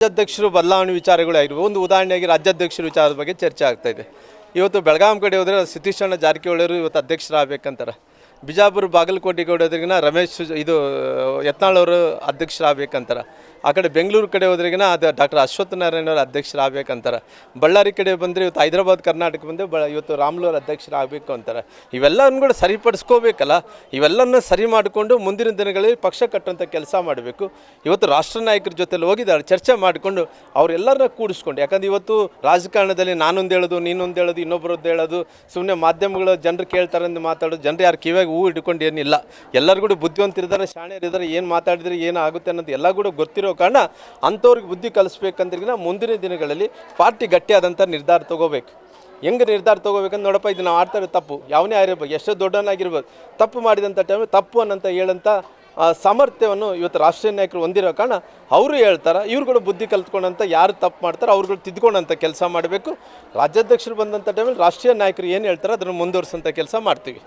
ರಾಜ್ಯಾಧ್ಯಕ್ಷರು ಬದಲಾವಣೆ ವಿಚಾರಗಳಾಗಿರುವ ಒಂದು ಉದಾಹರಣೆಯಾಗಿ ರಾಜ್ಯಾಧ್ಯಕ್ಷರ ವಿಚಾರದ ಬಗ್ಗೆ ಚರ್ಚೆ ಆಗ್ತಾ ಇದೆ. ಇವತ್ತು ಬೆಳಗಾಂ ಕಡೆ ಹೋದರೆ ಸತೀಶಣ್ಣ ಜಾರಕಿಹೊಳಿ ಅವರು ಇವತ್ತು ಅಧ್ಯಕ್ಷರಾಗಬೇಕಂತಾರೆ. ಬಿಜಾಪುರ ಬಾಗಲಕೋಟೆಗೆ ಹೋದ್ರಿಗಿನ ರಮೇಶ್ ಇದು ಯತ್ನಾಳ್ ಅವರು ಅಧ್ಯಕ್ಷರಾಗಬೇಕಂತಾರೆ. ಆ ಕಡೆ ಬೆಂಗಳೂರು ಕಡೆ ಹೋದ್ರಿಗಿನ ಅದು ಡಾಕ್ಟರ್ ಅಶ್ವತ್ಥನಾರಾಯಣ ಅವರು ಅಧ್ಯಕ್ಷರಾಗಬೇಕಂತಾರೆ. ಬಳ್ಳಾರಿ ಕಡೆ ಬಂದರೆ ಇವತ್ತು ಹೈದರಾಬಾದ್ ಕರ್ನಾಟಕ ಬಂದರೆ ಇವತ್ತು ರಾಮುಲು ಅವರು ಅಧ್ಯಕ್ಷರಾಗಬೇಕು ಅಂತಾರೆ. ಇವೆಲ್ಲವನ್ನು ಕೂಡ ಸರಿಪಡಿಸ್ಕೋಬೇಕಲ್ಲ. ಇವೆಲ್ಲವನ್ನು ಸರಿ ಮಾಡಿಕೊಂಡು ಮುಂದಿನ ದಿನಗಳಲ್ಲಿ ಪಕ್ಷ ಕಟ್ಟುವಂಥ ಕೆಲಸ ಮಾಡಬೇಕು. ಇವತ್ತು ರಾಷ್ಟ್ರ ನಾಯಕರ ಜೊತೆಲಿ ಹೋಗಿದ್ದಾರೆ, ಚರ್ಚೆ ಮಾಡಿಕೊಂಡು ಅವರೆಲ್ಲರನ್ನ ಕೂಡಿಸ್ಕೊಂಡು. ಯಾಕಂದ್ರೆ ಇವತ್ತು ರಾಜಕಾರಣದಲ್ಲಿ ನಾನೊಂದು ಹೇಳೋದು, ನೀನೊಂದು ಹೇಳೋದು, ಇನ್ನೊಬ್ಬರದ್ದು ಹೇಳೋದು, ಸುಮ್ಮನೆ ಮಾಧ್ಯಮಗಳು ಜನರು ಕೇಳ್ತಾರೆ ಅಂತ ಮಾತಾಡೋದು, ಜನರು ಯಾರು ಕಿವಿಯಾಗಿ ಹೂ ಹಿಡ್ಕೊಂಡು ಏನಿಲ್ಲ. ಎಲ್ಲರೂ ಕೂಡ ಬುದ್ಧಿವಂತರಿದ್ದಾರೆ, ಶಾಣೆಯರಿದ್ದಾರೆ. ಏನು ಮಾತಾಡಿದ್ರೆ ಏನು ಆಗುತ್ತೆ ಅನ್ನೋದು ಎಲ್ಲ ಕೂಡ ಗೊತ್ತಿರೋ ಕಾರಣ ಅಂಥವ್ರಿಗೆ ಬುದ್ಧಿ ಕಲಿಸ್ಬೇಕಂದ್ರಿಗಿನ ಮುಂದಿನ ದಿನಗಳಲ್ಲಿ ಪಾರ್ಟಿ ಗಟ್ಟಿಯಾದಂಥ ನಿರ್ಧಾರ ತೊಗೋಬೇಕು. ಹೆಂಗೆ ನಿರ್ಧಾರ ತೊಗೋಬೇಕಂತ ನೋಡಪ್ಪ, ಇದು ನಾವು ಆಡ್ತಾರೆ ತಪ್ಪು, ಯಾವನೇ ಆಗಿರ್ಬೋದು, ಎಷ್ಟೋ ದೊಡ್ಡವನಾಗಿರ್ಬೋದು, ತಪ್ಪು ಮಾಡಿದಂಥ ಟೈಮ್ ತಪ್ಪು ಅನ್ನಂತ ಹೇಳಂಥ ಸಾಮರ್ಥ್ಯವನ್ನು ಇವತ್ತು ರಾಷ್ಟ್ರೀಯ ನಾಯಕರು ಹೊಂದಿರೋ ಕಾರಣ ಅವರು ಹೇಳ್ತಾರೆ. ಇವ್ರುಗಳು ಬುದ್ಧಿ ಕಲ್ತ್ಕೊಂಡಂಥ ಯಾರು ತಪ್ಪು ಮಾಡ್ತಾರೆ ಅವ್ರುಗಳು ತಿದ್ದುಕೊಂಡಂಥ ಕೆಲಸ ಮಾಡಬೇಕು. ರಾಜ್ಯಾಧ್ಯಕ್ಷರು ಬಂದಂಥ ಟೈಮಲ್ಲಿ ರಾಷ್ಟ್ರೀಯ ನಾಯಕರು ಏನು ಹೇಳ್ತಾರೆ ಅದನ್ನು ಮುಂದುವರಿಸೋಂಥ ಕೆಲಸ ಮಾಡ್ತೀವಿ.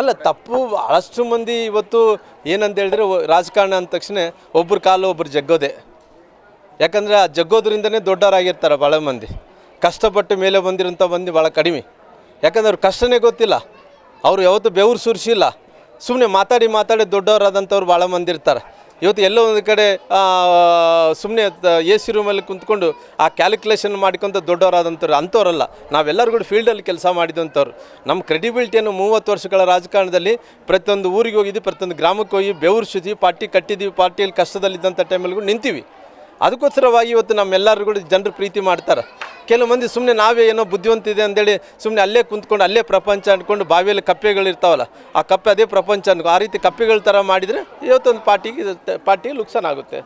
ಅಲ್ಲ, ತಪ್ಪು ಭಾಳಷ್ಟು ಮಂದಿ ಇವತ್ತು ಏನಂತ ಹೇಳಿದ್ರೆ ರಾಜಕಾರಣ ಅಂದ ತಕ್ಷಣ ಒಬ್ಬರು ಕಾಲು ಒಬ್ಬರು ಜಗ್ಗೋದೆ. ಯಾಕಂದರೆ ಆ ಜಗ್ಗೋದ್ರಿಂದನೇ ದೊಡ್ಡವರಾಗಿರ್ತಾರೆ ಭಾಳ ಮಂದಿ. ಕಷ್ಟಪಟ್ಟು ಮೇಲೆ ಬಂದಿರೋಂಥ ಮಂದಿ ಭಾಳ ಕಡಿಮೆ. ಯಾಕಂದ್ರೆ ಅವ್ರ ಕಷ್ಟನೇ ಗೊತ್ತಿಲ್ಲ, ಅವರು ಯಾವತ್ತೂ ಬೆವರು ಸುರಿಸಿಲ್ಲ, ಸುಮ್ಮನೆ ಮಾತಾಡಿ ದೊಡ್ಡವರಾದಂಥವ್ರು ಭಾಳ ಮಂದಿ ಇರ್ತಾರೆ. ಇವತ್ತು ಎಲ್ಲೋ ಒಂದು ಕಡೆ ಸುಮ್ಮನೆ ಎ ಸಿ ರೂಮಲ್ಲಿ ಕುಂತ್ಕೊಂಡು ಆ ಕ್ಯಾಲ್ಕುಲೇಷನ್ ಮಾಡ್ಕೊತ ದೊಡ್ಡವರಾದಂಥವ್ರು ಅಂಥವ್ರಲ್ಲ. ನಾವೆಲ್ಲರೂ ಕೂಡ ಫೀಲ್ಡಲ್ಲಿ ಕೆಲಸ ಮಾಡಿದಂಥವ್ರು. ನಮ್ಮ ಕ್ರೆಡಿಬಿಲಿಟಿಯನ್ನು 30 ವರ್ಷಗಳ ರಾಜಕಾರಣದಲ್ಲಿ ಪ್ರತಿಯೊಂದು ಊರಿಗೆ ಹೋಗಿದ್ವಿ, ಪ್ರತಿಯೊಂದು ಗ್ರಾಮಕ್ಕೆ ಹೋಗಿ ಬೆವರು ಸುದ್ದಿ ಪಾರ್ಟಿ ಕಟ್ಟಿದ್ದೀವಿ, ಪಾರ್ಟಿಯಲ್ಲಿ ಕಷ್ಟದಲ್ಲಿದ್ದಂಥ ಟೈಮಲ್ಲಿ ಕೂಡ ನಿಂತೀವಿ. ಅದಕ್ಕೋಸ್ಕರವಾಗಿ ಇವತ್ತು ನಮ್ಮೆಲ್ಲರೂ ಕೂಡ ಜನರು ಪ್ರೀತಿ ಮಾಡ್ತಾರೆ. ಕೆಲವು ಮಂದಿ ಸುಮ್ಮನೆ ನಾವೇ ಏನೋ ಬುದ್ಧಿವಂತಿದೆ ಅಂತೇಳಿ ಸುಮ್ಮನೆ ಅಲ್ಲೇ ಕುಂತ್ಕೊಂಡು ಅಲ್ಲೇ ಪ್ರಪಂಚ ಅಂದ್ಕೊಂಡು ಬಾವಿಯಲ್ಲಿ ಕಪ್ಪೆಗಳಿರ್ತಾವಲ್ಲ, ಆ ಕಪ್ಪೆ ಅದೇ ಪ್ರಪಂಚ ಅನ್ಕೊ ಆ ರೀತಿ ಕಪ್ಪೆಗಳ ಥರ ಮಾಡಿದರೆ ಇವತ್ತೊಂದು ಪಾರ್ಟಿಗೆ ಲುಕ್ಸಾನ್ ಆಗುತ್ತೆ.